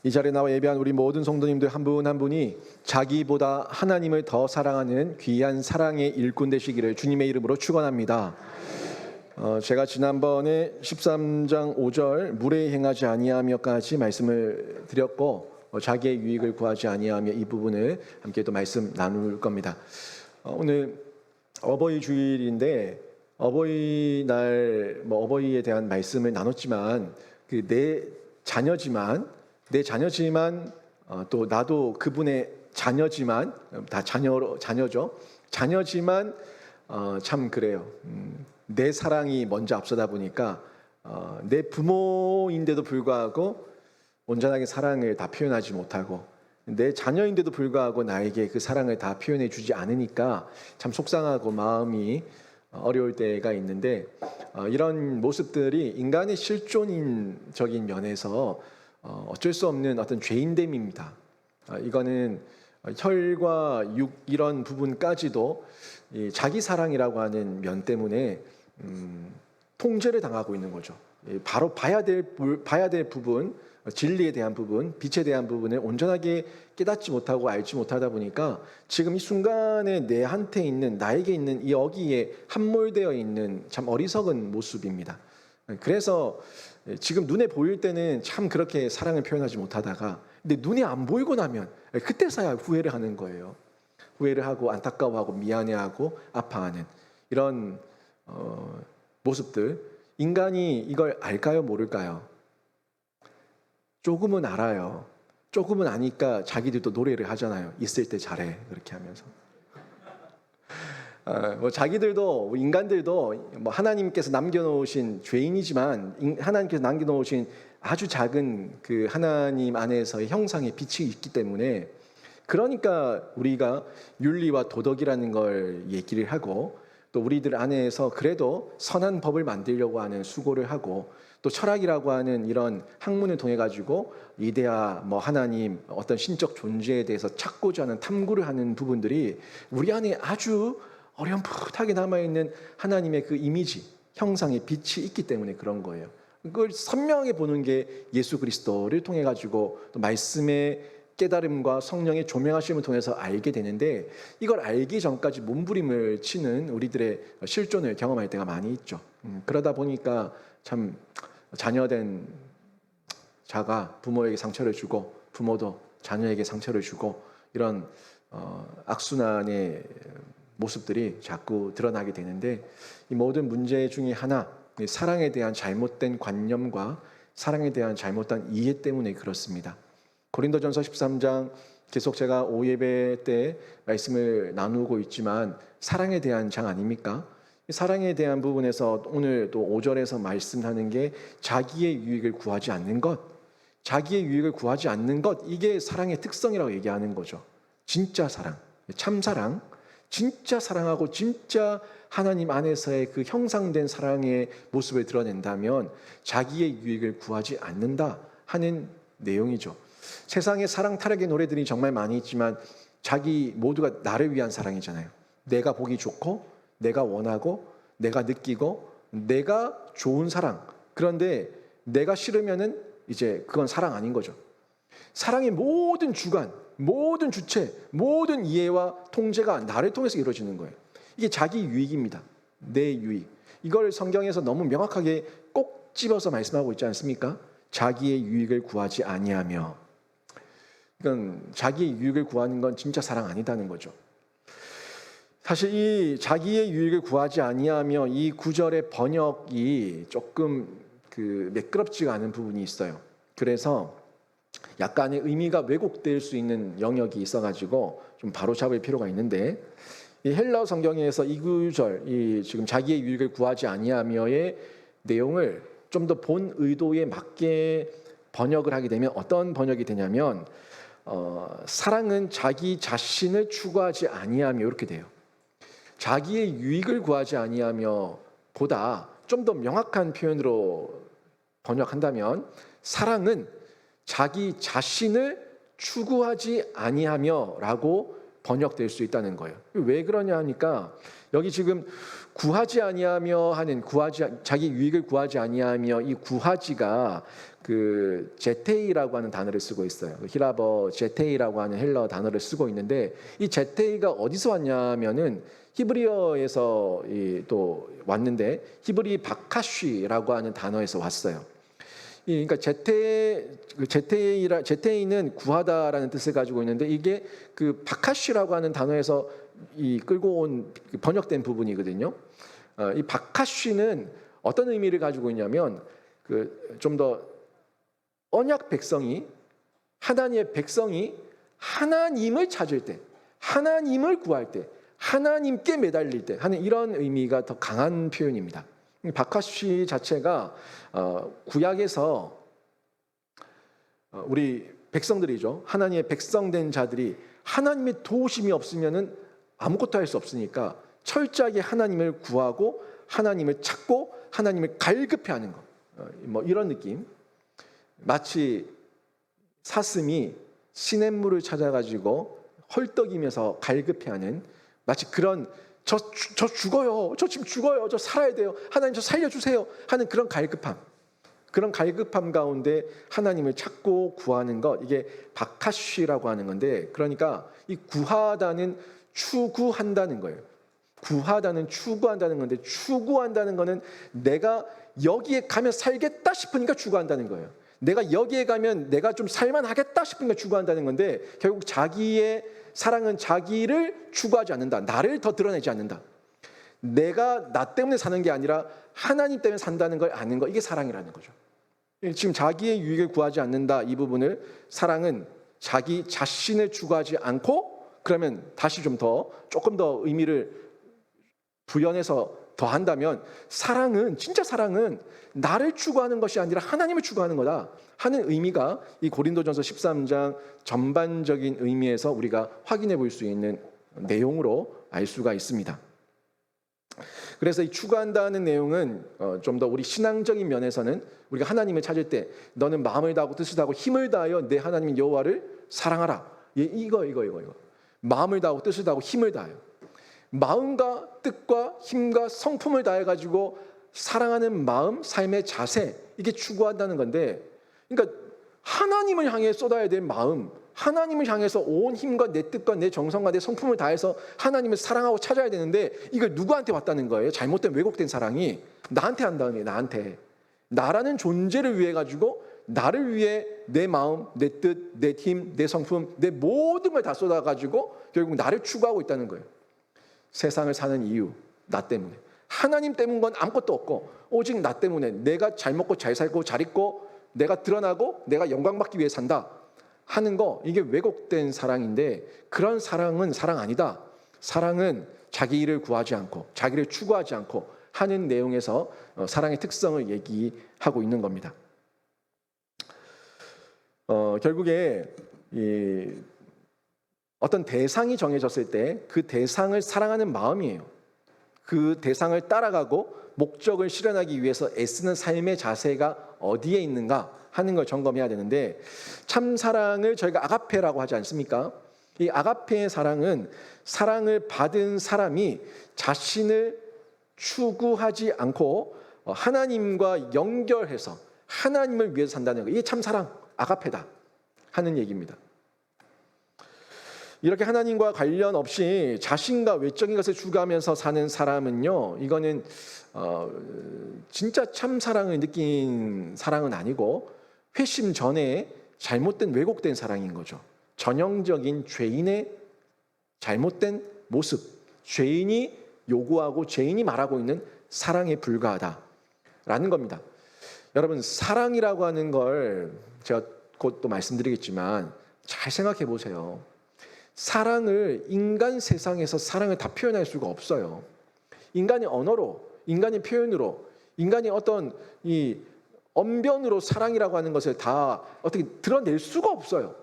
이 자리에 나와 예배한 우리 모든 성도님들 한 분 한 분이 자기보다 하나님을 더 사랑하는 귀한 사랑의 일꾼 되시기를 주님의 이름으로 축원합니다. 제가 지난번에 13장 5절 물에 행하지 아니하며까지 말씀을 드렸고 자기의 유익을 구하지 아니하며 이 부분을 함께 또 말씀 나눌 겁니다. 오늘 어버이 주일인데 어버이날 어버이에 대한 말씀을 나눴지만 내 자녀지만 또 나도 그분의 자녀지만 다 자녀죠. 자녀지만 참 그래요. 내 사랑이 먼저 앞서다 보니까 내 부모인데도 불구하고 온전하게 사랑을 다 표현하지 못하고 내 자녀인데도 불구하고 나에게 그 사랑을 다 표현해 주지 않으니까 참 속상하고 마음이 어려울 때가 있는데 이런 모습들이 인간의 실존적인 면에서 어쩔 수 없는 어떤 죄인됨입니다. 이거는 혈과 육 이런 부분까지도 자기 사랑이라고 하는 면 때문에 통제를 당하고 있는 거죠. 바로 봐야 될 부분, 진리에 대한 부분, 빛에 대한 부분을 온전하게 깨닫지 못하고 알지 못하다 보니까 지금 이 순간에 나에게 있는 이 여기에 함몰되어 있는 참 어리석은 모습입니다. 그래서 지금 눈에 보일 때는 참 그렇게 사랑을 표현하지 못하다가 근데 눈에 안 보이고 나면 그때서야 후회를 하는 거예요. 후회를 하고 안타까워하고 미안해하고 아파하는 이런 모습들. 인간이 이걸 알까요? 모를까요? 조금은 알아요. 조금은 아니까 자기들도 노래를 하잖아요. 있을 때 잘해 그렇게 하면서. 자기들도 인간들도 하나님께서 남겨놓으신 죄인이지만 하나님께서 남겨놓으신 아주 작은 그 하나님 안에서의 형상의 빛이 있기 때문에 그러니까 우리가 윤리와 도덕이라는 걸 얘기를 하고 또 우리들 안에서 그래도 선한 법을 만들려고 하는 수고를 하고 또 철학이라고 하는 이런 학문을 통해 가지고 이데아 하나님 어떤 신적 존재에 대해서 찾고자 하는 탐구를 하는 부분들이 우리 안에 아주 어렴풋하게 남아있는 하나님의 그 이미지, 형상의 빛이 있기 때문에 그런 거예요. 그걸 선명하게 보는 게 예수 그리스도를 통해 가지고 또 말씀의 깨달음과 성령의 조명하심을 통해서 알게 되는데 이걸 알기 전까지 몸부림을 치는 우리들의 실존을 경험할 때가 많이 있죠. 그러다 보니까 참 자녀된 자가 부모에게 상처를 주고 부모도 자녀에게 상처를 주고 이런 악순환의 모습들이 자꾸 드러나게 되는데 이 모든 문제 중에 하나 사랑에 대한 잘못된 관념과 사랑에 대한 잘못된 이해 때문에 그렇습니다. 고린도전서 13장 계속 제가 오예배 때 말씀을 나누고 있지만 사랑에 대한 장 아닙니까? 사랑에 대한 부분에서 오늘 또 5절에서 말씀하는 게 자기의 유익을 구하지 않는 것, 자기의 유익을 구하지 않는 것 이게 사랑의 특성이라고 얘기하는 거죠. 진짜 사랑, 참사랑, 진짜 사랑하고 진짜 하나님 안에서의 그 형상된 사랑의 모습을 드러낸다면 자기의 유익을 구하지 않는다 하는 내용이죠. 세상에 사랑 타락의 노래들이 정말 많이 있지만 자기 모두가 나를 위한 사랑이잖아요. 내가 보기 좋고 내가 원하고 내가 느끼고 내가 좋은 사랑. 그런데 내가 싫으면은 이제 그건 사랑 아닌 거죠. 사랑의 모든 주관, 모든 주체, 모든 이해와 통제가 나를 통해서 이루어지는 거예요. 이게 자기 유익입니다. 내 유익. 이걸 성경에서 너무 명확하게 꼭 집어서 말씀하고 있지 않습니까? 자기의 유익을 구하지 아니하며. 이건 자기의 유익을 구하는 건 진짜 사랑 아니다는 거죠. 사실 이 자기의 유익을 구하지 아니하며 이 구절의 번역이 조금 매끄럽지가 않은 부분이 있어요. 그래서 약간의 의미가 왜곡될 수 있는 영역이 있어가지고 좀 바로잡을 필요가 있는데 이 헬라어 성경에서 이 구절, 이 지금 자기의 유익을 구하지 아니하며의 내용을 좀 더 본 의도에 맞게 번역을 하게 되면 어떤 번역이 되냐면 사랑은 자기 자신을 추구하지 아니하며 이렇게 돼요. 자기의 유익을 구하지 아니하며 보다 좀 더 명확한 표현으로 번역한다면 사랑은 자기 자신을 추구하지 아니하며라고 번역될 수 있다는 거예요. 왜 그러냐 하니까 여기 지금 구하지 아니하며 하는 자기 유익을 구하지 아니하며 이 구하지가 그 제테이라고 하는 단어를 쓰고 있어요. 히라버 제테이라고 하는 헬러 단어를 쓰고 있는데 이 제테이가 어디서 왔냐면은 히브리어에서 또 왔는데 히브리 바카쉬라고 하는 단어에서 왔어요. 그러니까 제테이는 구하다라는 뜻을 가지고 있는데 이게 그 바카쉬라고 하는 단어에서 끌고 온 번역된 부분이거든요. 이 바카쉬는 어떤 의미를 가지고 있냐면 그 좀 더 언약 백성이 하나님의 백성이 하나님을 찾을 때, 하나님을 구할 때, 하나님께 매달릴 때 하는 이런 의미가 더 강한 표현입니다. 바카쉬 자체가 구약에서 우리 백성들이죠. 하나님의 백성된 자들이 하나님의 도우심이 없으면은 아무것도 할 수 없으니까 철저하게 하나님을 구하고 하나님을 찾고 하나님을 갈급해하는 것. 뭐 이런 느낌. 마치 사슴이 시냇물을 찾아가지고 헐떡이면서 갈급해하는 마치 그런 저 죽어요. 저 지금 죽어요. 저 살아야 돼요. 하나님 저 살려주세요. 하는 그런 갈급함. 그런 갈급함 가운데 하나님을 찾고 구하는 것 이게 바카쉬라고 하는 건데 그러니까 이 구하다는 추구한다는 거예요. 구하다는 추구한다는 건데 추구한다는 거는 내가 여기에 가면 살겠다 싶으니까 추구한다는 거예요. 내가 여기에 가면 내가 좀 살만하겠다 싶으니까 추구한다는 건데 결국 자기의 사랑은 자기를 추구하지 않는다. 나를 더 드러내지 않는다. 내가 나 때문에 사는 게 아니라 하나님 때문에 산다는 걸 아는 거 이게 사랑이라는 거죠. 지금 자기의 유익을 구하지 않는다 이 부분을 사랑은 자기 자신을 추구하지 않고 그러면 다시 조금 더 의미를 부연해서 더한다면 사랑은 진짜 사랑은 나를 추구하는 것이 아니라 하나님을 추구하는 거다 하는 의미가 이 고린도전서 13장 전반적인 의미에서 우리가 확인해 볼 수 있는 내용으로 알 수가 있습니다. 그래서 이 추구한다는 내용은 좀 더 우리 신앙적인 면에서는 우리가 하나님을 찾을 때 너는 마음을 다하고 뜻을 다하고 힘을 다하여 내 하나님 여호와를 사랑하라. 이거. 마음을 다하고 뜻을 다하고 힘을 다하여. 마음과 뜻과 힘과 성품을 다해 가지고 사랑하는 마음, 삶의 자세 이게 추구한다는 건데 그러니까 하나님을 향해 쏟아야 될 마음, 하나님을 향해서 온 힘과 내 뜻과 내 정성과 내 성품을 다해서 하나님을 사랑하고 찾아야 되는데 이걸 누구한테 왔다는 거예요? 잘못된 왜곡된 사랑이 나한테 한다는 거예요. 나한테. 나라는 존재를 위해 가지고 나를 위해 내 마음, 내 뜻, 내 힘, 내 성품, 내 모든 걸 다 쏟아 가지고 결국 나를 추구하고 있다는 거예요. 세상을 사는 이유, 나 때문에. 하나님 때문인 건 아무것도 없고 오직 나 때문에 내가 잘 먹고 잘 살고 잘 입고 내가 드러나고 내가 영광받기 위해 산다 하는 거 이게 왜곡된 사랑인데 그런 사랑은 사랑 아니다. 사랑은 자기 일을 구하지 않고 자기를 추구하지 않고 하는 내용에서 사랑의 특성을 얘기하고 있는 겁니다. 결국에 어떤 대상이 정해졌을 때 그 대상을 사랑하는 마음이에요. 그 대상을 따라가고 목적을 실현하기 위해서 애쓰는 삶의 자세가 어디에 있는가 하는 걸 점검해야 되는데 참 사랑을 저희가 아가페라고 하지 않습니까? 이 아가페의 사랑은 사랑을 받은 사람이 자신을 추구하지 않고 하나님과 연결해서 하나님을 위해서 산다는 거. 이게 참 사랑, 아가페다 하는 얘기입니다. 이렇게 하나님과 관련 없이 자신과 외적인 것을 추구하면서 사는 사람은요, 이거는 진짜 참 사랑을 느낀 사랑은 아니고 회심 전에 잘못된 왜곡된 사랑인 거죠. 전형적인 죄인의 잘못된 모습, 죄인이 요구하고 죄인이 말하고 있는 사랑에 불과하다라는 겁니다. 여러분 사랑이라고 하는 걸 제가 곧 또 말씀드리겠지만 잘 생각해 보세요. 사랑을 인간 세상에서 사랑을 다 표현할 수가 없어요. 인간의 언어로, 인간의 표현으로, 인간의 어떤 이 언변으로 사랑이라고 하는 것을 다 어떻게 드러낼 수가 없어요.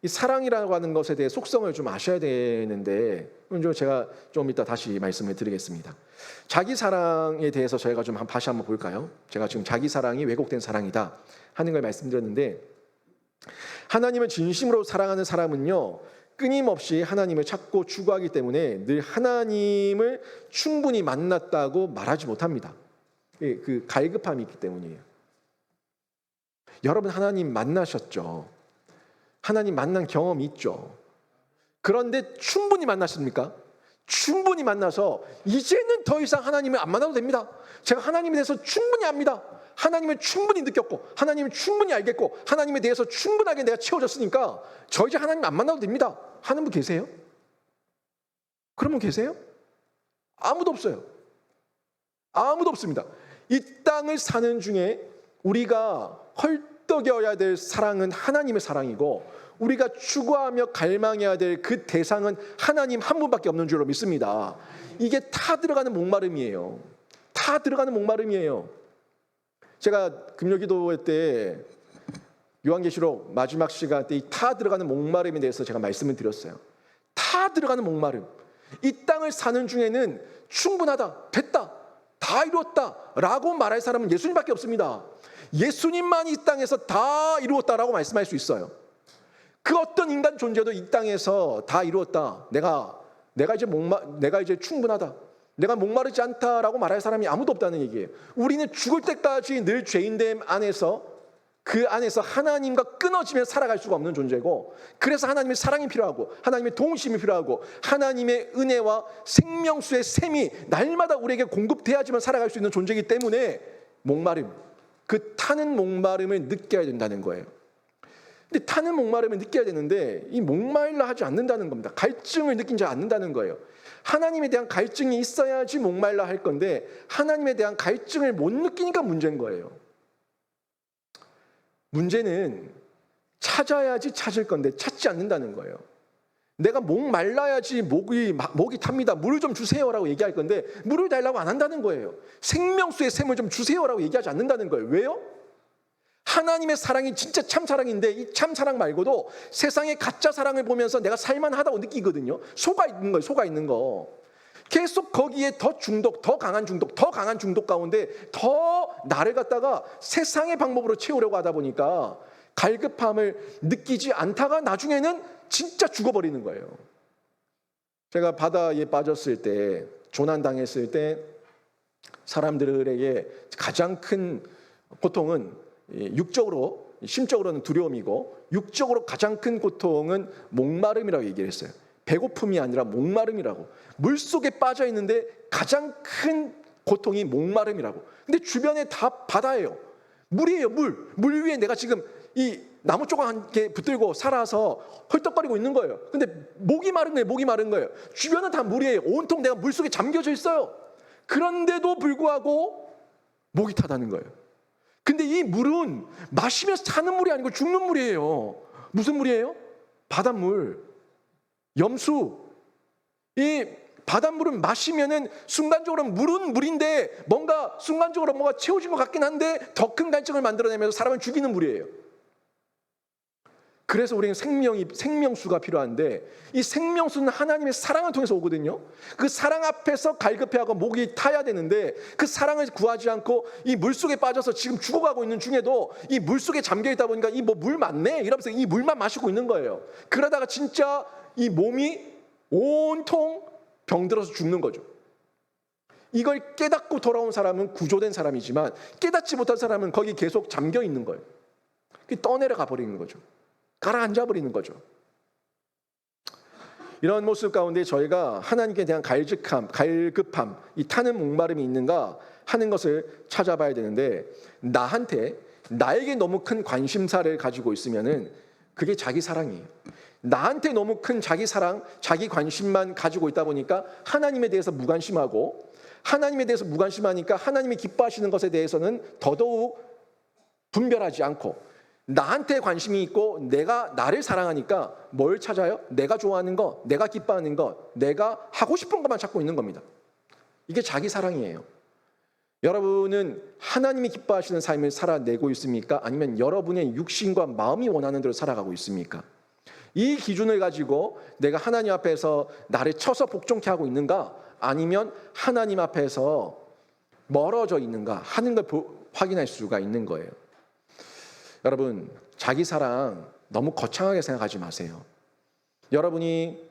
이 사랑이라고 하는 것에 대해 속성을 좀 아셔야 되는데 제가 좀 이따 다시 말씀을 드리겠습니다. 자기 사랑에 대해서 저희가 좀 다시 한번 볼까요? 제가 지금 자기 사랑이 왜곡된 사랑이다 하는 걸 말씀드렸는데 하나님을 진심으로 사랑하는 사람은요 끊임없이 하나님을 찾고 추구하기 때문에 늘 하나님을 충분히 만났다고 말하지 못합니다. 그 갈급함이 있기 때문이에요. 여러분 하나님 만나셨죠? 하나님 만난 경험이 있죠? 그런데 충분히 만났습니까? 충분히 만나서 이제는 더 이상 하나님을 안 만나도 됩니다. 제가 하나님에 대해서 충분히 압니다. 하나님을 충분히 느꼈고 하나님을 충분히 알겠고 하나님에 대해서 충분하게 내가 채워졌으니까 저 이제 하나님 안 만나도 됩니다 하는 분 계세요? 그런 분 계세요? 아무도 없어요. 아무도 없습니다. 이 땅을 사는 중에 우리가 헐떡여야 될 사랑은 하나님의 사랑이고 우리가 추구하며 갈망해야 될 그 대상은 하나님 한 분밖에 없는 줄로 믿습니다. 이게 다 들어가는 목마름이에요. 다 들어가는 목마름이에요. 제가 금요기도 때 요한계시록 마지막 시간 때 이 다 들어가는 목마름에 대해서 제가 말씀을 드렸어요. 다 들어가는 목마름. 이 땅을 사는 중에는 충분하다, 됐다, 다 이루었다라고 말할 사람은 예수님밖에 없습니다. 예수님만 이 땅에서 다 이루었다라고 말씀할 수 있어요. 그 어떤 인간 존재도 이 땅에서 다 이루었다. 내가 이제 충분하다. 내가 목마르지 않다라고 말할 사람이 아무도 없다는 얘기예요. 우리는 죽을 때까지 늘 죄인됨 안에서 그 안에서 하나님과 끊어지면 살아갈 수가 없는 존재고 그래서 하나님의 사랑이 필요하고 하나님의 도우심이 필요하고 하나님의 은혜와 생명수의 샘이 날마다 우리에게 공급돼야지만 살아갈 수 있는 존재이기 때문에 목마름, 그 타는 목마름을 느껴야 된다는 거예요. 근데 타는 목마름을 느껴야 되는데 이 목마르려 하지 않는다는 겁니다. 갈증을 느끼지 않는다는 거예요. 하나님에 대한 갈증이 있어야지 목말라 할 건데 하나님에 대한 갈증을 못 느끼니까 문제인 거예요. 문제는 찾아야지 찾을 건데 찾지 않는다는 거예요. 내가 목말라야지 목이 탑니다. 물을 좀 주세요라고 얘기할 건데 물을 달라고 안 한다는 거예요. 생명수의 샘을 좀 주세요라고 얘기하지 않는다는 거예요. 왜요? 하나님의 사랑이 진짜 참 사랑인데 이 참 사랑 말고도 세상의 가짜 사랑을 보면서 내가 살만하다고 느끼거든요. 속아 있는 거예요. 속아 있는 거. 계속 거기에 더 강한 중독 가운데 더 나를 갖다가 세상의 방법으로 채우려고 하다 보니까 갈급함을 느끼지 않다가 나중에는 진짜 죽어버리는 거예요. 제가 바다에 빠졌을 때, 조난당했을 때 사람들에게 가장 큰 고통은 육적으로, 심적으로는 두려움이고 육적으로 가장 큰 고통은 목마름이라고 얘기를 했어요. 배고픔이 아니라 목마름이라고. 물속에 빠져 있는데 가장 큰 고통이 목마름이라고. 근데 주변에 다 바다예요. 물이에요. 물 위에 내가 지금 이 나무 조각 한 개 붙들고 살아서 헐떡거리고 있는 거예요. 근데 목이 마른 거예요. 주변은 다 물이에요. 온통 내가 물속에 잠겨져 있어요. 그런데도 불구하고 목이 타다는 거예요. 근데 이 물은 마시면서 사는 물이 아니고 죽는 물이에요. 무슨 물이에요? 바닷물, 염수. 이 바닷물은 마시면은 순간적으로 물은 물인데 순간적으로 뭔가 채워진 것 같긴 한데 더 큰 갈증을 만들어내면서 사람을 죽이는 물이에요. 그래서 우리는 생명수가 필요한데 이 생명수는 하나님의 사랑을 통해서 오거든요. 그 사랑 앞에서 갈급해하고 목이 타야 되는데 그 사랑을 구하지 않고 이 물속에 빠져서 지금 죽어가고 있는 중에도 이 물속에 잠겨있다 보니까 이 물 많네 이러면서 이 물만 마시고 있는 거예요. 그러다가 진짜 이 몸이 온통 병들어서 죽는 거죠. 이걸 깨닫고 돌아온 사람은 구조된 사람이지만 깨닫지 못한 사람은 거기 계속 잠겨 있는 거예요. 떠내려가 버리는 거죠. 가라앉아 버리는 거죠. 이런 모습 가운데 저희가 하나님께 대한 갈급함, 이 타는 목마름이 있는가 하는 것을 찾아봐야 되는데 나에게 너무 큰 관심사를 가지고 있으면은 그게 자기 사랑이에요. 나한테 너무 큰 자기 사랑, 자기 관심만 가지고 있다 보니까 하나님에 대해서 무관심하고 하나님에 대해서 무관심하니까 하나님이 기뻐하시는 것에 대해서는 더더욱 분별하지 않고 나한테 관심이 있고 내가 나를 사랑하니까 뭘 찾아요? 내가 좋아하는 거, 내가 기뻐하는 거, 내가 하고 싶은 것만 찾고 있는 겁니다. 이게 자기 사랑이에요. 여러분은 하나님이 기뻐하시는 삶을 살아내고 있습니까? 아니면 여러분의 육신과 마음이 원하는 대로 살아가고 있습니까? 이 기준을 가지고 내가 하나님 앞에서 나를 쳐서 복종케 하고 있는가? 아니면 하나님 앞에서 멀어져 있는가 하는 걸 확인할 수가 있는 거예요. 여러분, 자기 사랑 너무 거창하게 생각하지 마세요. 여러분이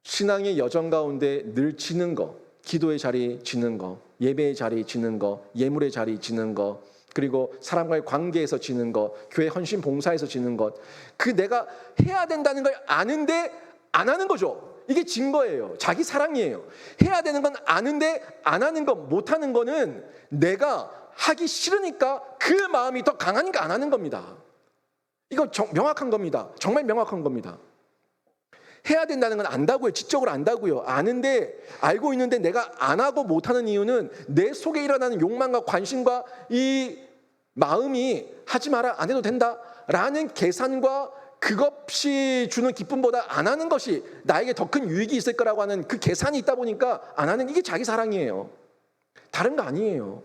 신앙의 여정 가운데 늘 지는 거, 기도의 자리 지는 거, 예배의 자리 지는 거, 예물의 자리 지는 거, 그리고 사람과의 관계에서 지는 것, 교회 헌신 봉사에서 지는 것, 그 내가 해야 된다는 걸 아는데 안 하는 거죠. 이게 진 거예요. 자기 사랑이에요. 해야 되는 건 아는데 안 하는 것, 못 하는 거는 내가 하기 싫으니까 그 마음이 더 강하니까 안 하는 겁니다. 이거 명확한 겁니다. 정말 명확한 겁니다. 해야 된다는 건 안다고요. 지적으로 안다고요. 아는데, 알고 있는데 내가 안 하고 못하는 이유는 내 속에 일어나는 욕망과 관심과 이 마음이 하지 마라, 안 해도 된다라는 계산과 그것이 주는 기쁨보다 안 하는 것이 나에게 더 큰 유익이 있을 거라고 하는 그 계산이 있다 보니까 안 하는, 이게 자기 사랑이에요. 다른 거 아니에요.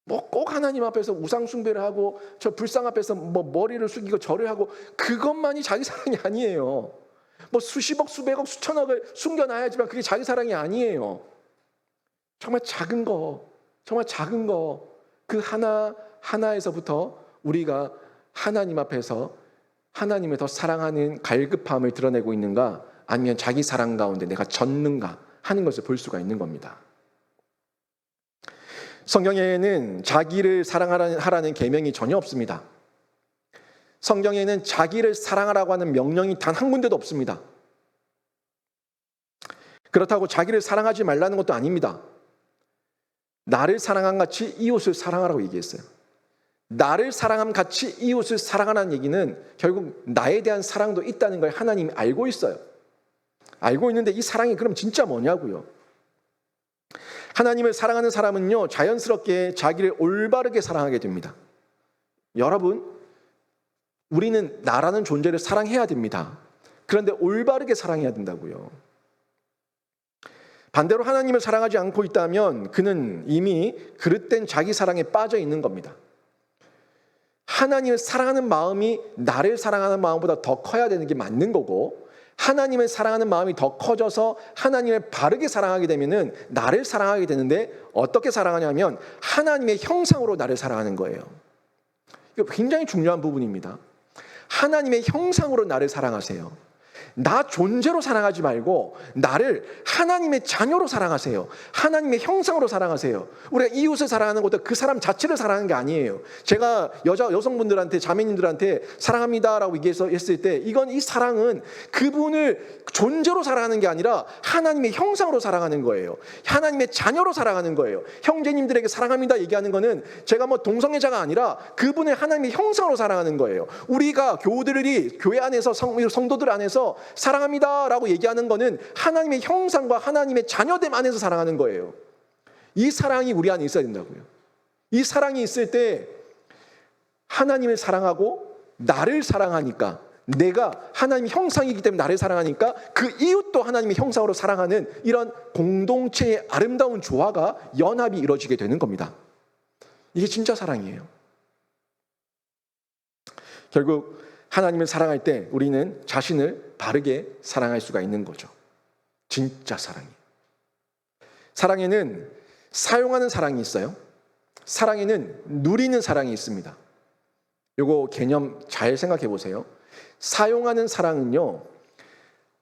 뭐 꼭 하나님 앞에서 우상 숭배를 하고 저 불상 앞에서 뭐 머리를 숙이고 절을 하고 그것만이 자기 사랑이 아니에요. 뭐 수십억, 수백억, 수천억을 숨겨놔야지만 그게 자기 사랑이 아니에요. 정말 작은 거, 정말 작은 거, 그 하나에서부터 우리가 하나님 앞에서 하나님을 더 사랑하는 갈급함을 드러내고 있는가, 아니면 자기 사랑 가운데 내가 젖는가 하는 것을 볼 수가 있는 겁니다. 성경에는 자기를 사랑하라는 계명이 전혀 없습니다. 성경에는 자기를 사랑하라고 하는 명령이 단 한 군데도 없습니다. 그렇다고 자기를 사랑하지 말라는 것도 아닙니다. 나를 사랑한 같이 이웃을 사랑하라고 얘기했어요. 나를 사랑함 같이 이웃을 사랑하라는 얘기는 결국 나에 대한 사랑도 있다는 걸 하나님이 알고 있어요. 알고 있는데 이 사랑이 그럼 진짜 뭐냐고요. 하나님을 사랑하는 사람은요, 자연스럽게 자기를 올바르게 사랑하게 됩니다. 여러분, 우리는 나라는 존재를 사랑해야 됩니다. 그런데 올바르게 사랑해야 된다고요. 반대로 하나님을 사랑하지 않고 있다면 그는 이미 그릇된 자기 사랑에 빠져 있는 겁니다. 하나님을 사랑하는 마음이 나를 사랑하는 마음보다 더 커야 되는 게 맞는 거고, 하나님을 사랑하는 마음이 더 커져서 하나님을 바르게 사랑하게 되면은 나를 사랑하게 되는데, 어떻게 사랑하냐면 하나님의 형상으로 나를 사랑하는 거예요. 이거 굉장히 중요한 부분입니다. 하나님의 형상으로 나를 사랑하세요. 나 존재로 사랑하지 말고 나를 하나님의 자녀로 사랑하세요. 하나님의 형상으로 사랑하세요. 우리가 이웃을 사랑하는 것도 그 사람 자체를 사랑하는 게 아니에요. 제가 여성분들한테, 자매님들한테 사랑합니다라고 얘기했을 때, 이 사랑은 그분을 존재로 사랑하는 게 아니라 하나님의 형상으로 사랑하는 거예요. 하나님의 자녀로 사랑하는 거예요. 형제님들에게 사랑합니다 얘기하는 거는 제가 뭐 동성애자가 아니라 그분을 하나님의 형상으로 사랑하는 거예요. 우리가 교우들이 교회 안에서 성도들 안에서 사랑합니다라고 얘기하는 거는 하나님의 형상과 하나님의 자녀됨 안에서 사랑하는 거예요. 이 사랑이 우리 안에 있어야 된다고요. 이 사랑이 있을 때 하나님을 사랑하고 나를 사랑하니까, 내가 하나님의 형상이기 때문에 나를 사랑하니까 그 이웃도 하나님의 형상으로 사랑하는 이런 공동체의 아름다운 조화가, 연합이 이루어지게 되는 겁니다. 이게 진짜 사랑이에요. 결국 하나님을 사랑할 때 우리는 자신을 바르게 사랑할 수가 있는 거죠. 진짜 사랑이. 사랑에는 사용하는 사랑이 있어요. 사랑에는 누리는 사랑이 있습니다. 요거 개념 잘 생각해 보세요. 사용하는 사랑은요,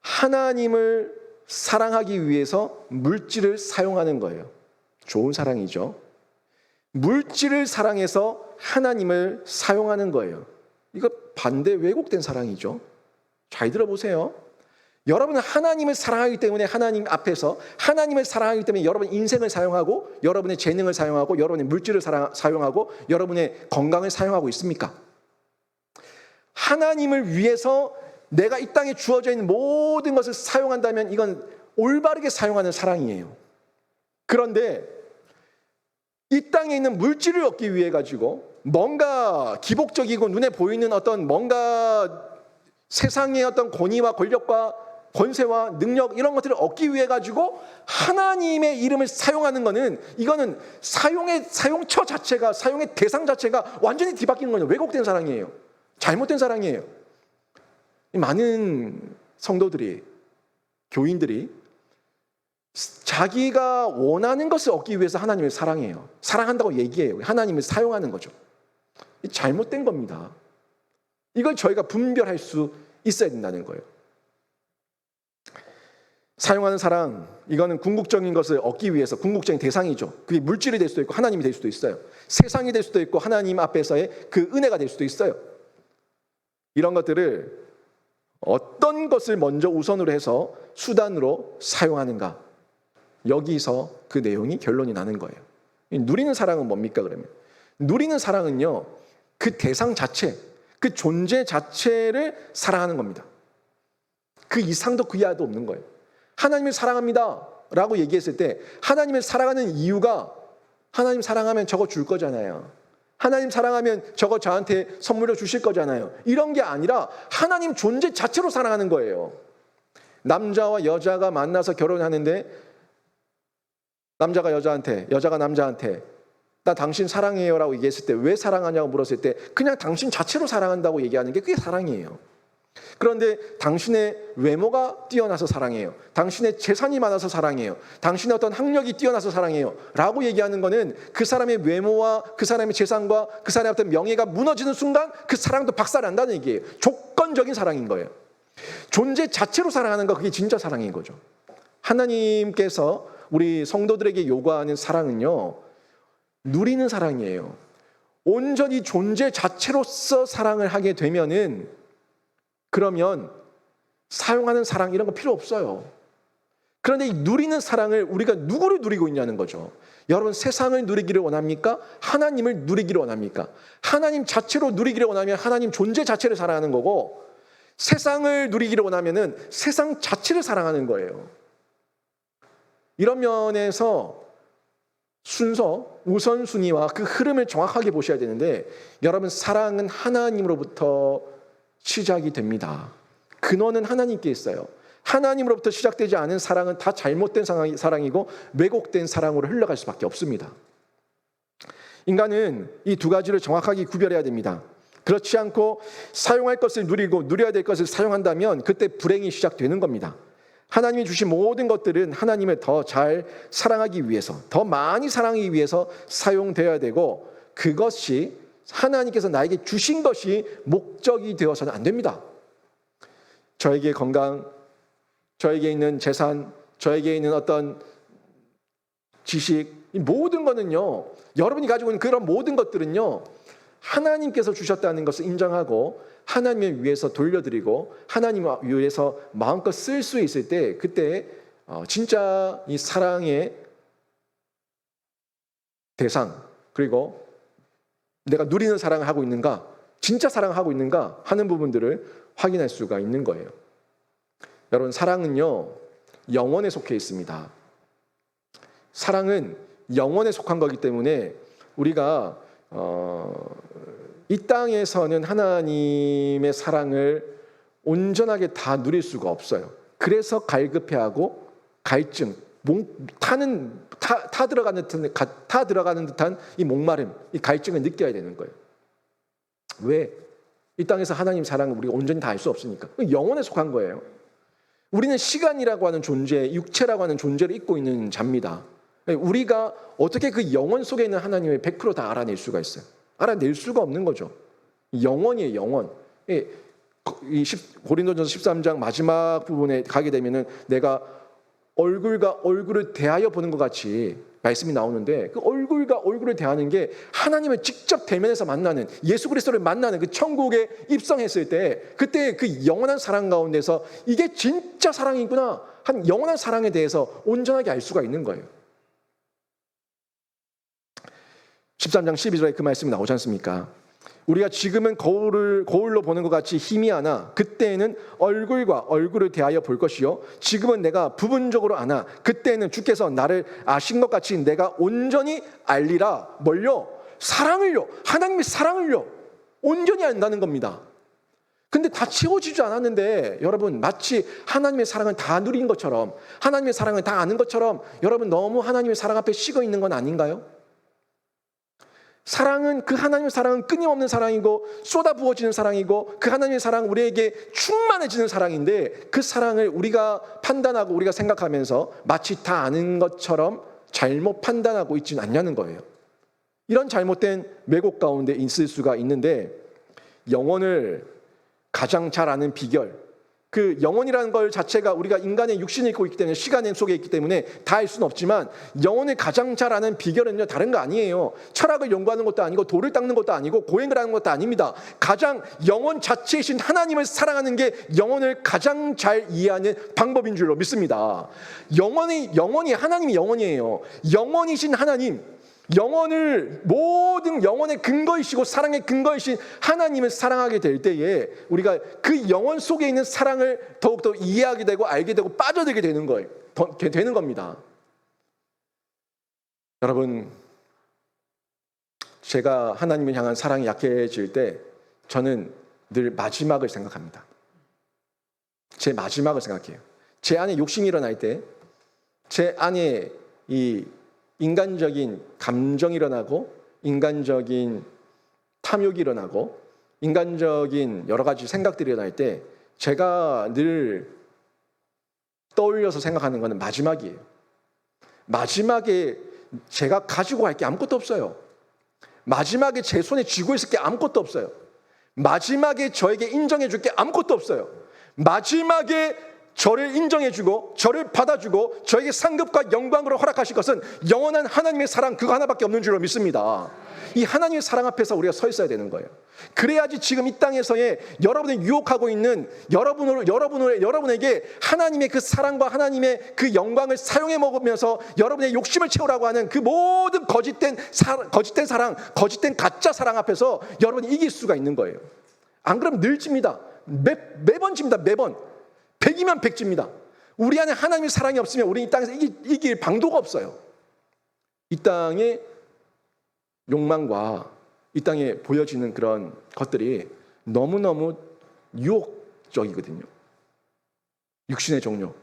하나님을 사랑하기 위해서 물질을 사용하는 거예요. 좋은 사랑이죠. 물질을 사랑해서 하나님을 사용하는 거예요. 이거 반대, 왜곡된 사랑이죠. 잘 들어보세요. 여러분은 하나님을 사랑하기 때문에 하나님 앞에서, 하나님을 사랑하기 때문에 여러분 인생을 사용하고, 여러분의 재능을 사용하고, 여러분의 물질을 사용하고, 여러분의 건강을 사용하고 있습니까? 하나님을 위해서 내가 이 땅에 주어져 있는 모든 것을 사용한다면 이건 올바르게 사용하는 사랑이에요. 그런데 이 땅에 있는 물질을 얻기 위해 가지고 뭔가 기복적이고 눈에 보이는 어떤 뭔가 세상의 어떤 권위와 권력과 권세와 능력, 이런 것들을 얻기 위해 가지고 하나님의 이름을 사용하는 거는, 이거는 사용의 사용처 자체가, 사용의 대상 자체가 완전히 뒤바뀌는 거예요. 왜곡된 사랑이에요. 잘못된 사랑이에요. 많은 성도들이, 교인들이 자기가 원하는 것을 얻기 위해서 하나님을 사랑해요. 사랑한다고 얘기해요. 하나님을 사용하는 거죠. 잘못된 겁니다. 이걸 저희가 분별할 수 있어야 된다는 거예요. 사용하는 사랑, 이거는 궁극적인 것을 얻기 위해서 궁극적인 대상이죠. 그게 물질이 될 수도 있고 하나님이 될 수도 있어요. 세상이 될 수도 있고 하나님 앞에서의 그 은혜가 될 수도 있어요. 이런 것들을 어떤 것을 먼저 우선으로 해서 수단으로 사용하는가, 여기서 그 내용이 결론이 나는 거예요. 누리는 사랑은 뭡니까 그러면? 누리는 사랑은요, 그 대상 자체, 그 존재 자체를 사랑하는 겁니다. 그 이상도 그 이하도 없는 거예요. 하나님을 사랑합니다 라고 얘기했을 때 하나님을 사랑하는 이유가 하나님 사랑하면 저거 줄 거잖아요. 하나님 사랑하면 저거 저한테 선물로 주실 거잖아요. 이런 게 아니라 하나님 존재 자체로 사랑하는 거예요. 남자와 여자가 만나서 결혼하는데 남자가 여자한테, 여자가 남자한테 나 당신 사랑해요 라고 얘기했을 때 왜 사랑하냐고 물었을 때 그냥 당신 자체로 사랑한다고 얘기하는 게 그게 사랑이에요. 그런데 당신의 외모가 뛰어나서 사랑해요, 당신의 재산이 많아서 사랑해요, 당신의 어떤 학력이 뛰어나서 사랑해요 라고 얘기하는 거는 그 사람의 외모와 그 사람의 재산과 그 사람의 어떤 명예가 무너지는 순간 그 사랑도 박살난다는 얘기예요. 조건적인 사랑인 거예요. 존재 자체로 사랑하는 거, 그게 진짜 사랑인 거죠. 하나님께서 우리 성도들에게 요구하는 사랑은요, 누리는 사랑이에요. 온전히 존재 자체로서 사랑을 하게 되면은 그러면 사용하는 사랑 이런 거 필요 없어요. 그런데 이 누리는 사랑을 우리가 누구를 누리고 있냐는 거죠. 여러분, 세상을 누리기를 원합니까? 하나님을 누리기를 원합니까? 하나님 자체로 누리기를 원하면 하나님 존재 자체를 사랑하는 거고, 세상을 누리기를 원하면은 세상 자체를 사랑하는 거예요. 이런 면에서 순서, 우선순위와 그 흐름을 정확하게 보셔야 되는데, 여러분, 사랑은 하나님으로부터 시작이 됩니다. 근원은 하나님께 있어요. 하나님으로부터 시작되지 않은 사랑은 다 잘못된 사랑이고 왜곡된 사랑으로 흘러갈 수밖에 없습니다. 인간은 이 두 가지를 정확하게 구별해야 됩니다. 그렇지 않고 사용할 것을 누리고 누려야 될 것을 사용한다면 그때 불행이 시작되는 겁니다. 하나님이 주신 모든 것들은 하나님을 더 잘 사랑하기 위해서, 더 많이 사랑하기 위해서 사용되어야 되고, 그것이 하나님께서 나에게 주신 것이 목적이 되어서는 안 됩니다. 저에게 건강, 저에게 있는 재산, 저에게 있는 어떤 지식, 이 모든 것은요, 여러분이 가지고 있는 그런 모든 것들은요, 하나님께서 주셨다는 것을 인정하고 하나님을 위해서 돌려드리고 하나님을 위해서 마음껏 쓸 수 있을 때, 그때 진짜 이 사랑의 대상, 그리고 내가 누리는 사랑을 하고 있는가, 진짜 사랑을 하고 있는가 하는 부분들을 확인할 수가 있는 거예요. 여러분, 사랑은요, 영혼에 속해 있습니다. 사랑은 영혼에 속한 거기 때문에 우리가 이 땅에서는 하나님의 사랑을 온전하게 다 누릴 수가 없어요. 그래서 갈급해하고 갈증, 타 들어가는 듯한 이 목마름, 이 갈증을 느껴야 되는 거예요. 왜? 이 땅에서 하나님 사랑을 우리가 온전히 다 알 수 없으니까. 영혼에 속한 거예요. 우리는 시간이라고 하는 존재, 육체라고 하는 존재를 입고 있는 자입니다. 우리가 어떻게 그 영혼 속에 있는 하나님을 100%다 알아낼 수가 있어요? 알아낼 수가 없는 거죠. 영혼이에요, 영혼. 고린도전서 13장 마지막 부분에 가게 되면은 내가 얼굴과 얼굴을 대하여 보는 것 같이 말씀이 나오는데, 그 얼굴과 얼굴을 대하는 게 하나님을 직접 대면해서 만나는, 예수 그리스도를 만나는 그 천국에 입성했을 때 그때 그 영원한 사랑 가운데서 이게 진짜 사랑이구나 한 영원한 사랑에 대해서 온전하게 알 수가 있는 거예요. 13장 12절에 그 말씀이 나오지 않습니까? 우리가 지금은 거울로 보는 것 같이 희미하나 그때에는 얼굴과 얼굴을 대하여 볼 것이요, 지금은 내가 부분적으로 아나 그때에는 주께서 나를 아신 것 같이 내가 온전히 알리라. 뭘요? 사랑을요. 하나님의 사랑을요. 온전히 안다는 겁니다. 근데 다 채워지지 않았는데, 여러분, 마치 하나님의 사랑을 다 누린 것처럼, 하나님의 사랑을 다 아는 것처럼 여러분 너무 하나님의 사랑 앞에 식어 있는 건 아닌가요? 사랑은, 그 하나님의 사랑은 끊임없는 사랑이고 쏟아부어지는 사랑이고, 그 하나님의 사랑은 우리에게 충만해지는 사랑인데, 그 사랑을 우리가 판단하고 우리가 생각하면서 마치 다 아는 것처럼 잘못 판단하고 있지는 않냐는 거예요. 이런 잘못된 왜곡 가운데 있을 수가 있는데, 영혼을 가장 잘 아는 비결, 그 영혼이라는 걸 자체가 우리가 인간의 육신을 입고 있기 때문에 시간 속에 있기 때문에 다 알 수는 없지만 영혼을 가장 잘 아는 비결은요 다른 거 아니에요. 철학을 연구하는 것도 아니고 돌을 닦는 것도 아니고 고행을 하는 것도 아닙니다. 가장 영혼 자체이신 하나님을 사랑하는 게 영혼을 가장 잘 이해하는 방법인 줄로 믿습니다. 영혼이 하나님이 영혼이에요. 영혼이신 하나님, 모든 영혼의 근거이시고 사랑의 근거이신 하나님을 사랑하게 될 때에 우리가 그 영혼 속에 있는 사랑을 더욱더 이해하게 되고 알게 되고 빠져들게 되는 거예요. 되는 겁니다. 여러분, 제가 하나님을 향한 사랑이 약해질 때 저는 늘 마지막을 생각합니다. 제 마지막을 생각해요. 제 안에 욕심이 일어날 때, 제 안에 이 인간적인 감정이 일어나고 인간적인 탐욕이 일어나고 인간적인 여러 가지 생각들이 일어날 때 제가 늘 떠올려서 생각하는 것은 마지막이에요. 마지막에 제가 가지고 갈 게 아무것도 없어요. 마지막에 제 손에 쥐고 있을 게 아무것도 없어요. 마지막에 저에게 인정해 줄 게 아무것도 없어요. 마지막에 저를 인정해주고 저를 받아주고 저에게 상급과 영광으로 허락하실 것은 영원한 하나님의 사랑 그거 하나밖에 없는 줄로 믿습니다. 이 하나님의 사랑 앞에서 우리가 서 있어야 되는 거예요. 그래야지 지금 이 땅에서의 여러분을 유혹하고 있는 여러분에게 하나님의 그 사랑과 하나님의 그 영광을 사용해 먹으면서 여러분의 욕심을 채우라고 하는 그 모든 거짓된 사랑, 거짓된 가짜 사랑 앞에서 여러분이 이길 수가 있는 거예요. 안 그러면 늘 집니다. 매번 집니다. 매번. 100이면 100집니다. 우리 안에 하나님의 사랑이 없으면 우리 이 땅에서 이길 방도가 없어요. 이 땅의 욕망과 이 땅에 보여지는 그런 것들이 너무너무 유혹적이거든요. 육신의 종욕,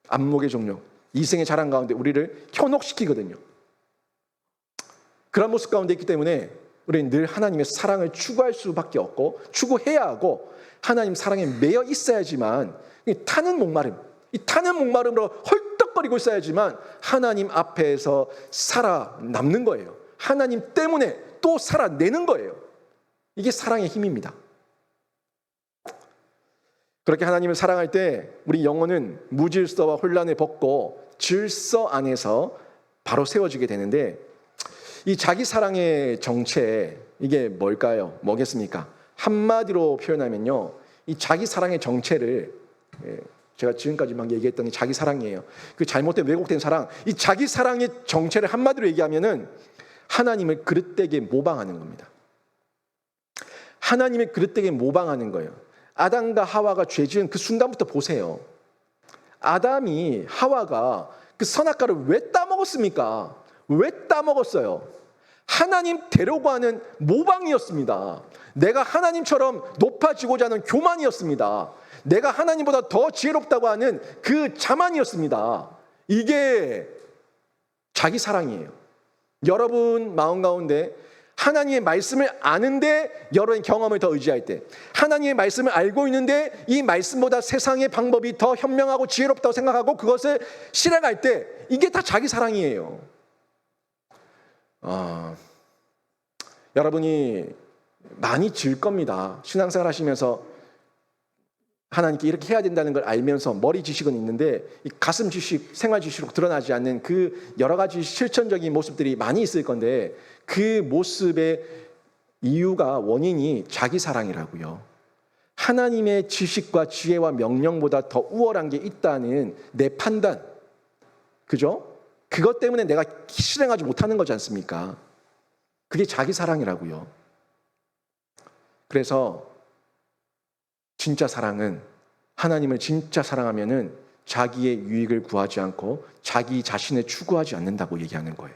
안목의 종욕, 이생의 자랑 가운데 우리를 현혹시키거든요. 그런 모습 가운데 있기 때문에 우리는 늘 하나님의 사랑을 추구할 수밖에 없고 추구해야 하고 하나님 사랑에 매여 있어야지만 이 타는 목마름으로 헐떡거리고 있어야지만 하나님 앞에서 살아남는 거예요. 하나님 때문에 또 살아내는 거예요. 이게 사랑의 힘입니다. 그렇게 하나님을 사랑할 때 우리 영혼은 무질서와 혼란을 벗고 질서 안에서 바로 세워지게 되는데 이 자기 사랑의 정체 이게 뭘까요? 뭐겠습니까? 한마디로 표현하면요. 이 자기 사랑의 정체를 제가 지금까지만 얘기했던 게 자기 사랑이에요. 그 잘못된 왜곡된 사랑, 이 자기 사랑의 정체를 한마디로 얘기하면은 하나님을 그릇되게 모방하는 겁니다. 하나님의 그릇되게 모방하는 거예요. 아담과 하와가 죄지은 그 순간부터 보세요. 아담이 하와가 그 선악과를 왜 따먹었습니까? 왜 따먹었어요? 하나님 되려고 하는 모방이었습니다. 내가 하나님처럼 높아지고자 하는 교만이었습니다. 내가 하나님보다 더 지혜롭다고 하는 그 자만이었습니다. 이게 자기 사랑이에요. 여러분 마음 가운데 하나님의 말씀을 아는데 여러분의 경험을 더 의지할 때, 하나님의 말씀을 알고 있는데 이 말씀보다 세상의 방법이 더 현명하고 지혜롭다고 생각하고 그것을 실행할 때 이게 다 자기 사랑이에요. 여러분이 많이 질 겁니다. 신앙생활 하시면서 하나님께 이렇게 해야 된다는 걸 알면서 머리 지식은 있는데 이 가슴 지식, 생활 지식으로 드러나지 않는 그 여러 가지 실천적인 모습들이 많이 있을 건데 그 모습의 이유가 원인이 자기 사랑이라고요. 하나님의 지식과 지혜와 명령보다 더 우월한 게 있다는 내 판단, 그죠? 그것 때문에 내가 실행하지 못하는 거지 않습니까? 그게 자기 사랑이라고요. 그래서 진짜 사랑은 하나님을 진짜 사랑하면은 자기의 유익을 구하지 않고 자기 자신을 추구하지 않는다고 얘기하는 거예요.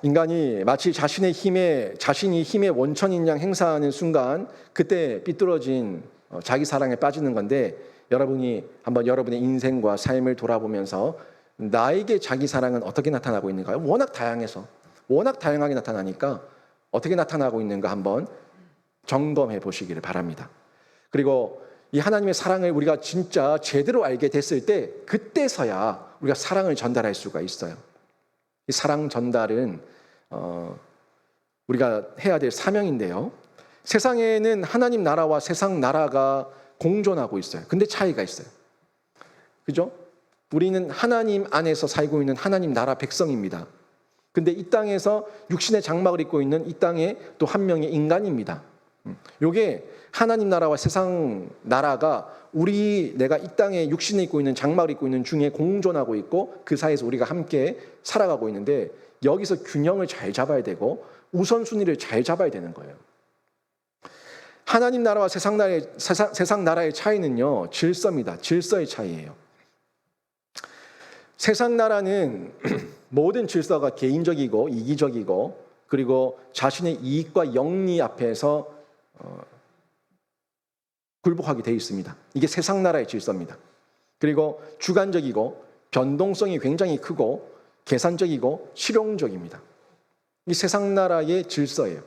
인간이 마치 자신이 힘의 원천인 양 행사하는 순간 그때 삐뚤어진 자기 사랑에 빠지는 건데 여러분이 한번 여러분의 인생과 삶을 돌아보면서 나에게 자기 사랑은 어떻게 나타나고 있는가요? 워낙 다양하게 나타나니까 어떻게 나타나고 있는가 한번 점검해 보시기를 바랍니다. 그리고 이 하나님의 사랑을 우리가 진짜 제대로 알게 됐을 때 그때서야 우리가 사랑을 전달할 수가 있어요. 이 사랑 전달은 우리가 해야 될 사명인데요. 세상에는 하나님 나라와 세상 나라가 공존하고 있어요. 근데 차이가 있어요. 그죠? 우리는 하나님 안에서 살고 있는 하나님 나라 백성입니다. 근데 이 땅에서 육신의 장막을 입고 있는 이 땅에 또 한 명의 인간입니다. 요게 하나님 나라와 세상 나라가 내가 이 땅에 육신을 입고 있는 장막을 입고 있는 중에 공존하고 있고 그 사이에서 우리가 함께 살아가고 있는데 여기서 균형을 잘 잡아야 되고 우선순위를 잘 잡아야 되는 거예요. 하나님 나라와 세상 나라의 차이는요, 질서입니다. 질서의 차이예요. 세상 나라는 모든 질서가 개인적이고 이기적이고 그리고 자신의 이익과 영리 앞에서 굴복하게 되어 있습니다. 이게 세상 나라의 질서입니다. 그리고 주관적이고 변동성이 굉장히 크고 계산적이고 실용적입니다. 이 세상 나라의 질서예요.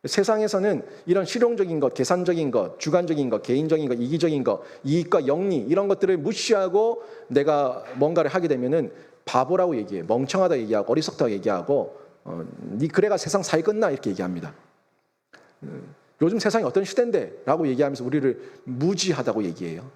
세상에서는 이런 실용적인 것, 계산적인 것, 주관적인 것, 개인적인 것, 이기적인 것, 이익과 영리 이런 것들을 무시하고 내가 뭔가를 하게 되면은 바보라고 얘기해요. 멍청하다 얘기하고 어리석다고 얘기하고 네 그래가 세상 사이 끝나 이렇게 얘기합니다. 요즘 세상이 어떤 시대인데 라고 얘기하면서 우리를 무지하다고 얘기해요.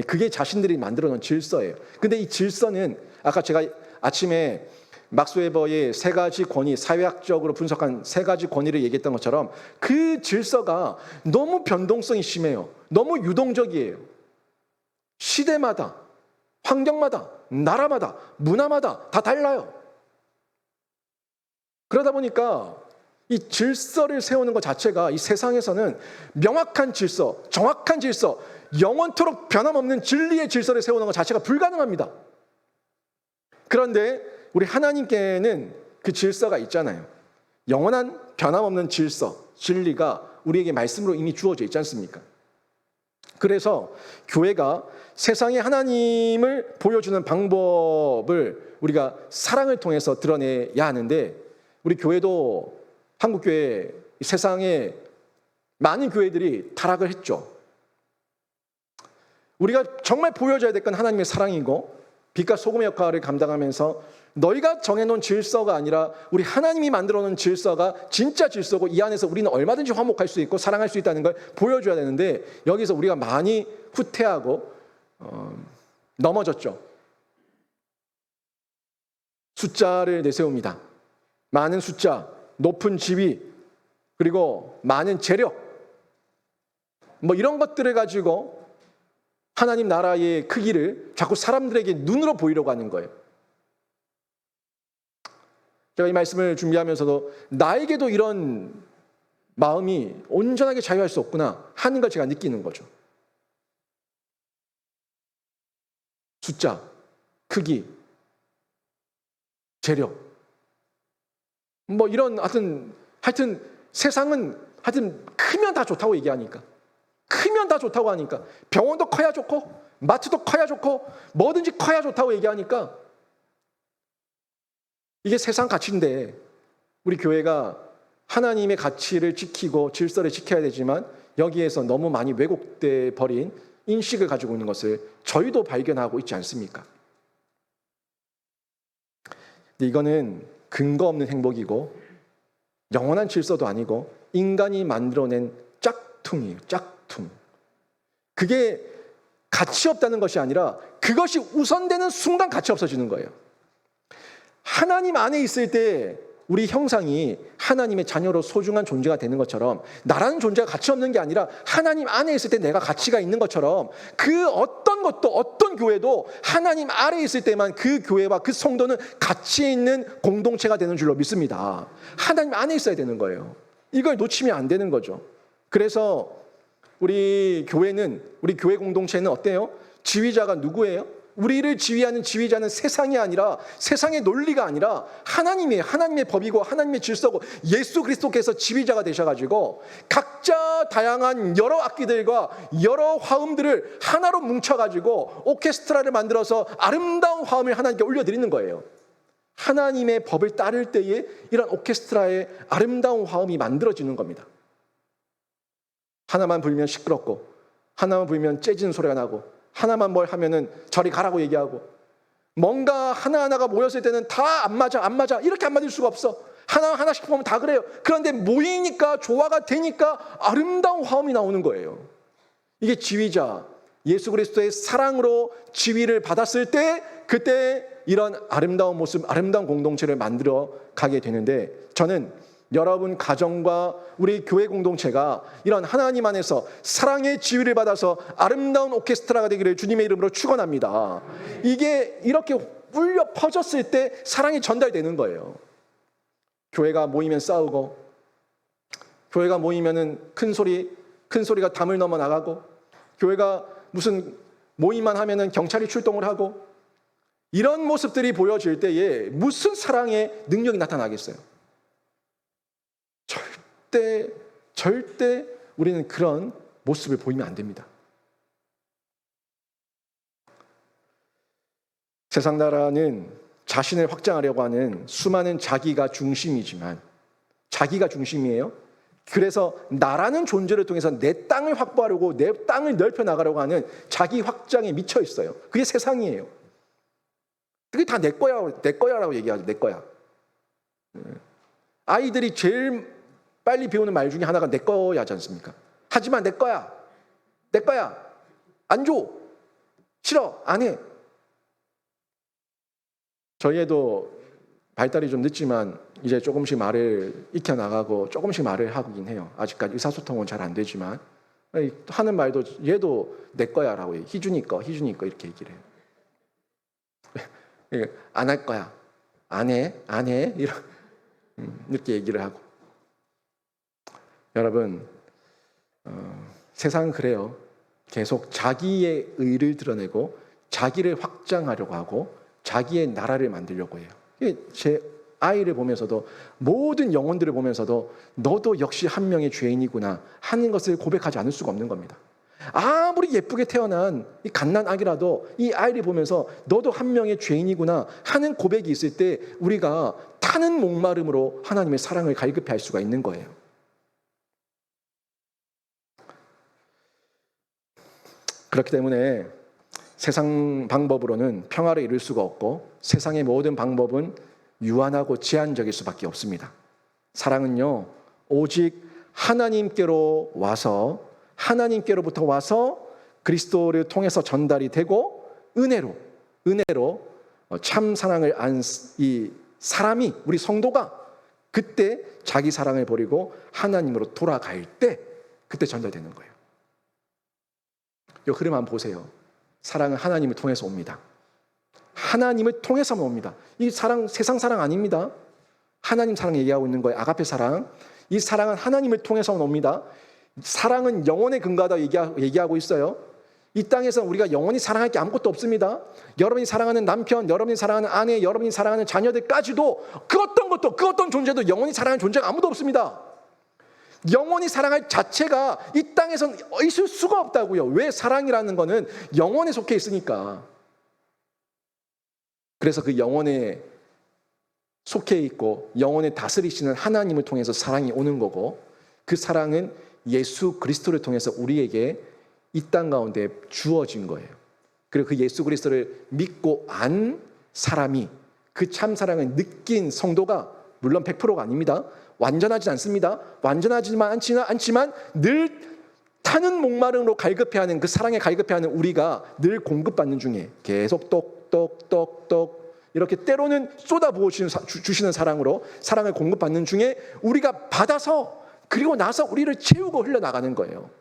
그게 자신들이 만들어 놓은 질서예요. 근데 이 질서는 아까 제가 아침에 막스 웨버의 세 가지 권위, 사회학적으로 분석한 세 가지 권위를 얘기했던 것처럼 그 질서가 너무 변동성이 심해요. 너무 유동적이에요. 시대마다, 환경마다, 나라마다, 문화마다 다 달라요. 그러다 보니까 이 질서를 세우는 것 자체가 이 세상에서는 명확한 질서, 정확한 질서, 영원토록 변함없는 진리의 질서를 세우는 것 자체가 불가능합니다. 그런데 우리 하나님께는 그 질서가 있잖아요. 영원한 변함없는 질서, 진리가 우리에게 말씀으로 이미 주어져 있지 않습니까? 그래서 교회가 세상에 하나님을 보여주는 방법을 우리가 사랑을 통해서 드러내야 하는데 우리 교회도 한국교회 세상에 많은 교회들이 타락을 했죠. 우리가 정말 보여줘야 될 건 하나님의 사랑이고 빛과 소금의 역할을 감당하면서 너희가 정해놓은 질서가 아니라 우리 하나님이 만들어놓은 질서가 진짜 질서고 이 안에서 우리는 얼마든지 화목할 수 있고 사랑할 수 있다는 걸 보여줘야 되는데 여기서 우리가 많이 후퇴하고 넘어졌죠. 숫자를 내세웁니다. 많은 숫자, 높은 지위, 그리고 많은 재력 뭐 이런 것들을 가지고 하나님 나라의 크기를 자꾸 사람들에게 눈으로 보이려고 하는 거예요. 제가 이 말씀을 준비하면서도 나에게도 이런 마음이 온전하게 자유할 수 없구나 하는 걸 제가 느끼는 거죠. 숫자, 크기, 재력 뭐 이런 하여튼 세상은 하여튼 크면 다 좋다고 얘기하니까 크면 다 좋다고 하니까 병원도 커야 좋고 마트도 커야 좋고 뭐든지 커야 좋다고 얘기하니까 이게 세상 가치인데 우리 교회가 하나님의 가치를 지키고 질서를 지켜야 되지만 여기에서 너무 많이 왜곡돼 버린 인식을 가지고 있는 것을 저희도 발견하고 있지 않습니까? 근데 이거는 근거 없는 행복이고 영원한 질서도 아니고 인간이 만들어낸 짝퉁이에요. 짝퉁. 그게 가치 없다는 것이 아니라 그것이 우선되는 순간 가치 없어지는 거예요. 하나님 안에 있을 때 우리 형상이 하나님의 자녀로 소중한 존재가 되는 것처럼 나라는 존재가 가치 없는 게 아니라 하나님 안에 있을 때 내가 가치가 있는 것처럼 그 어떤 것도 어떤 교회도 하나님 아래에 있을 때만 그 교회와 그 성도는 가치 있는 공동체가 되는 줄로 믿습니다. 하나님 안에 있어야 되는 거예요. 이걸 놓치면 안 되는 거죠. 그래서 우리 교회 공동체는 어때요? 지휘자가 누구예요? 우리를 지휘하는 지휘자는 세상이 아니라 세상의 논리가 아니라 하나님이에요. 하나님의 법이고 하나님의 질서고 예수 그리스도께서 지휘자가 되셔가지고 각자 다양한 여러 악기들과 여러 화음들을 하나로 뭉쳐가지고 오케스트라를 만들어서 아름다운 화음을 하나님께 올려드리는 거예요. 하나님의 법을 따를 때에 이런 오케스트라의 아름다운 화음이 만들어지는 겁니다. 하나만 불면 시끄럽고 하나만 불면 째지는 소리가 나고 하나만 뭘 하면은 저리 가라고 얘기하고 뭔가 하나하나가 모였을 때는 다 안 맞아 이렇게 안 맞을 수가 없어. 하나씩 보면 다 그래요. 그런데 모이니까 조화가 되니까 아름다운 화음이 나오는 거예요. 이게 지위자 예수 그리스도의 사랑으로 지위를 받았을 때 그때 이런 아름다운 모습, 아름다운 공동체를 만들어 가게 되는데 저는 여러분 가정과 우리 교회 공동체가 이런 하나님 안에서 사랑의 지위를 받아서 아름다운 오케스트라가 되기를 주님의 이름으로 축원합니다. 이게 이렇게 울려 퍼졌을 때 사랑이 전달되는 거예요. 교회가 모이면 싸우고, 교회가 모이면은 큰 소리가 담을 넘어 나가고, 교회가 무슨 모임만 하면은 경찰이 출동을 하고, 이런 모습들이 보여질 때에 무슨 사랑의 능력이 나타나겠어요? 절대 우리는 그런 모습을 보이면 안 됩니다. 세상 나라는 자신을 확장하려고 하는 수많은 자기가 중심이지만, 자기가 중심이에요. 그래서 나라는 존재를 통해서 내 땅을 확보하려고, 내 땅을 넓혀 나가려고 하는 자기 확장에 미쳐 있어요. 그게 세상이에요. 그게 다 내 거야, 내 거야라고 얘기하죠. 내 거야. 아이들이 제일 빨리 배우는 말 중에 하나가 내 거야지 않습니까? 하지만 내 거야. 내 거야. 안 줘. 싫어. 안 해. 저희 애도 발달이 좀 늦지만 이제 조금씩 말을 익혀나가고 조금씩 말을 하긴 해요. 아직까지 의사소통은 잘 안 되지만 하는 말도 얘도 내 거야라고 해요. 희준이 거 이렇게 얘기를 해요. 안 할 거야. 안 해. 이렇게 얘기를 하고. 여러분, 세상은 그래요. 계속 자기의 의를 드러내고 자기를 확장하려고 하고 자기의 나라를 만들려고 해요. 제 아이를 보면서도, 모든 영혼들을 보면서도 너도 역시 한 명의 죄인이구나 하는 것을 고백하지 않을 수가 없는 겁니다. 아무리 예쁘게 태어난 이 갓난아기라도 이 아이를 보면서 너도 한 명의 죄인이구나 하는 고백이 있을 때 우리가 타는 목마름으로 하나님의 사랑을 갈급해 할 수가 있는 거예요. 그렇기 때문에 세상 방법으로는 평화를 이룰 수가 없고 세상의 모든 방법은 유한하고 제한적일 수밖에 없습니다. 사랑은요, 오직 하나님께로부터 와서 그리스도를 통해서 전달이 되고 은혜로 참 사랑을 안 이 사람이, 우리 성도가 그때 자기 사랑을 버리고 하나님으로 돌아갈 때 그때 전달되는 거예요. 이 흐름 한번 보세요. 사랑은 하나님을 통해서 옵니다. 하나님을 통해서만 옵니다. 이 사랑 세상 사랑 아닙니다. 하나님 사랑 얘기하고 있는 거예요. 아가페 사랑. 이 사랑은 하나님을 통해서만 옵니다. 사랑은 영원에 근거하다 얘기하고 있어요. 이 땅에서 우리가 영원히 사랑할 게 아무것도 없습니다. 여러분이 사랑하는 남편, 여러분이 사랑하는 아내, 여러분이 사랑하는 자녀들까지도 그 어떤 존재도 영원히 사랑하는 존재가 아무도 없습니다. 영원히 사랑할 자체가 이 땅에선 있을 수가 없다고요. 왜? 사랑이라는 거는 영원에 속해 있으니까. 그래서 그 영원에 속해 있고 영원에 다스리시는 하나님을 통해서 사랑이 오는 거고, 그 사랑은 예수 그리스도를 통해서 우리에게 이 땅 가운데 주어진 거예요. 그리고 그 예수 그리스도를 믿고 안 사람이, 그 참 사랑을 느낀 성도가, 물론 100%가 아닙니다. 완전하지 않습니다. 완전하지만 않지만 늘 타는 목마름으로 갈급해하는, 그 사랑에 갈급해하는 우리가 늘 공급받는 중에 계속 똑똑똑똑 이렇게 때로는 쏟아부어 주시는 사랑으로 사랑을 공급받는 중에 우리가 받아서, 그리고 나서 우리를 채우고 흘러나가는 거예요.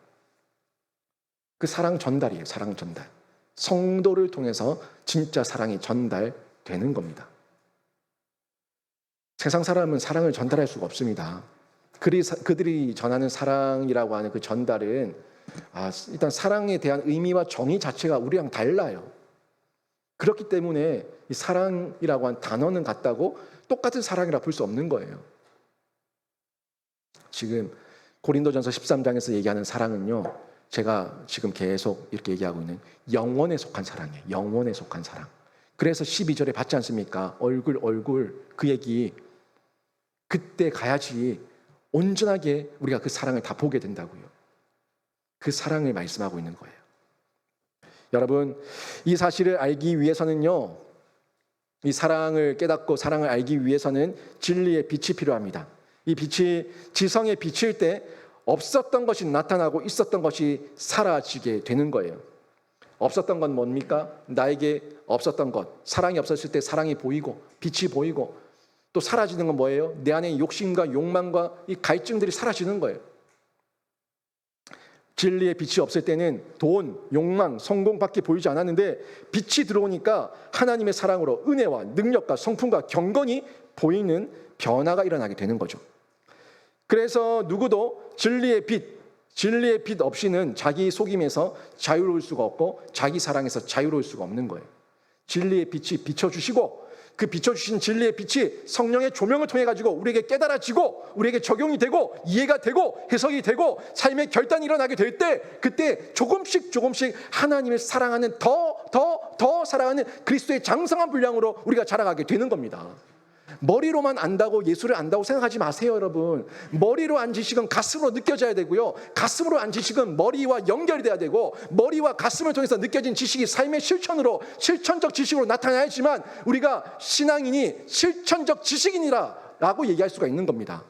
그 사랑 전달이에요. 사랑 전달. 성도를 통해서 진짜 사랑이 전달되는 겁니다. 세상 사람은 사랑을 전달할 수가 없습니다. 그들이 전하는 사랑이라고 하는 그 전달은 일단 사랑에 대한 의미와 정의 자체가 우리랑 달라요. 그렇기 때문에 이 사랑이라고 한 단어는 같다고 똑같은 사랑이라 볼 수 없는 거예요. 지금 고린도전서 13장에서 얘기하는 사랑은요, 제가 지금 계속 이렇게 얘기하고 있는 영원에 속한 사랑이에요. 영원에 속한 사랑. 그래서 12절에 받지 않습니까? 얼굴 그 얘기. 그때 가야지 온전하게 우리가 그 사랑을 다 보게 된다고요. 그 사랑을 말씀하고 있는 거예요. 여러분, 이 사실을 알기 위해서는요, 이 사랑을 깨닫고 사랑을 알기 위해서는 진리의 빛이 필요합니다. 이 빛이 지성에 비칠 때 없었던 것이 나타나고 있었던 것이 사라지게 되는 거예요. 없었던 건 뭡니까? 나에게 없었던 것. 사랑이 없었을 때 사랑이 보이고 빛이 보이고, 또 사라지는 건 뭐예요? 내 안에 욕심과 욕망과 이 갈증들이 사라지는 거예요. 진리의 빛이 없을 때는 돈, 욕망, 성공밖에 보이지 않았는데 빛이 들어오니까 하나님의 사랑으로 은혜와 능력과 성품과 경건이 보이는 변화가 일어나게 되는 거죠. 그래서 누구도 진리의 빛 없이는 자기 속임에서 자유로울 수가 없고 자기 사랑에서 자유로울 수가 없는 거예요. 진리의 빛이 비춰주시고, 그 비춰주신 진리의 빛이 성령의 조명을 통해 가지고 우리에게 깨달아지고 우리에게 적용이 되고 이해가 되고 해석이 되고 삶의 결단이 일어나게 될 때, 그때 조금씩 하나님을 사랑하는 더 사랑하는 그리스도의 장성한 분량으로 우리가 자라가게 되는 겁니다. 머리로만 안다고 예수를 안다고 생각하지 마세요, 여러분. 머리로 안 지식은 가슴으로 느껴져야 되고요. 가슴으로 안 지식은 머리와 연결돼야 되고, 머리와 가슴을 통해서 느껴진 지식이 삶의 실천적 지식으로 나타나야지만 우리가 신앙인이 실천적 지식인이라고 얘기할 수가 있는 겁니다.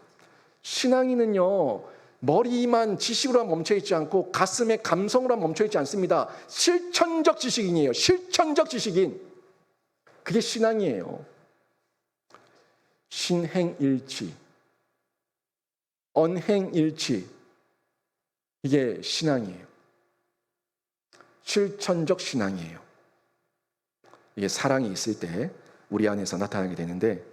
신앙인은요, 머리만 지식으로만 멈춰있지 않고 가슴의 감성으로만 멈춰있지 않습니다. 실천적 지식인이에요. 실천적 지식인. 그게 신앙이에요. 신행일치, 언행일치, 이게 신앙이에요. 실천적 신앙이에요. 이게 사랑이 있을 때 우리 안에서 나타나게 되는데,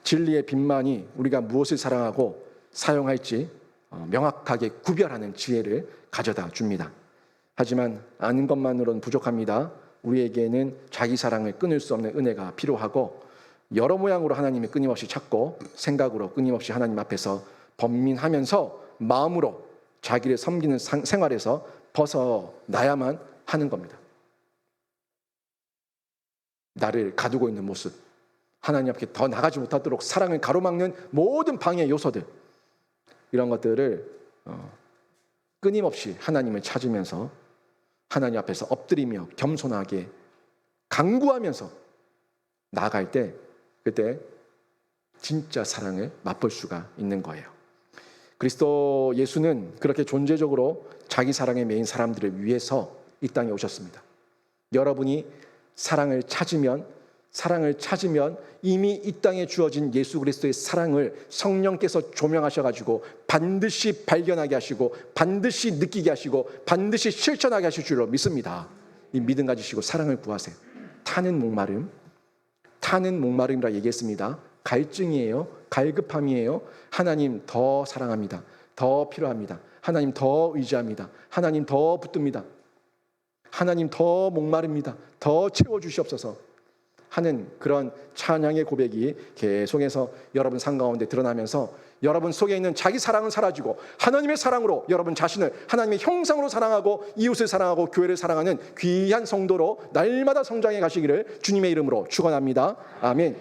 진리의 빛만이 우리가 무엇을 사랑하고 사용할지 명확하게 구별하는 지혜를 가져다 줍니다. 하지만 아는 것만으로는 부족합니다. 우리에게는 자기 사랑을 끊을 수 없는 은혜가 필요하고, 여러 모양으로 하나님을 끊임없이 찾고 생각으로 끊임없이 하나님 앞에서 번민하면서 마음으로 자기를 섬기는 생활에서 벗어나야만 하는 겁니다. 나를 가두고 있는 모습, 하나님 앞에 더 나가지 못하도록 사랑을 가로막는 모든 방해 요소들, 이런 것들을 끊임없이 하나님을 찾으면서 하나님 앞에서 엎드리며 겸손하게 간구하면서 나아갈 때, 그때 진짜 사랑을 맛볼 수가 있는 거예요. 그리스도 예수는 그렇게 존재적으로 자기 사랑에 매인 사람들을 위해서 이 땅에 오셨습니다. 여러분이 사랑을 찾으면 이미 이 땅에 주어진 예수 그리스도의 사랑을 성령께서 조명하셔가지고 반드시 발견하게 하시고 반드시 느끼게 하시고 반드시 실천하게 하실 줄로 믿습니다. 이 믿음 가지시고 사랑을 구하세요. 타는 목마름이라 얘기했습니다. 갈증이에요. 갈급함이에요. 하나님 더 사랑합니다. 더 필요합니다. 하나님 더 의지합니다. 하나님 더 붙듭니다. 하나님 더 목마릅니다. 더 채워주시옵소서 하는 그런 찬양의 고백이 계속해서 여러분 삶 가운데 드러나면서 여러분 속에 있는 자기 사랑은 사라지고 하나님의 사랑으로 여러분 자신을 하나님의 형상으로 사랑하고 이웃을 사랑하고 교회를 사랑하는 귀한 성도로 날마다 성장해 가시기를 주님의 이름으로 축원합니다. 아멘.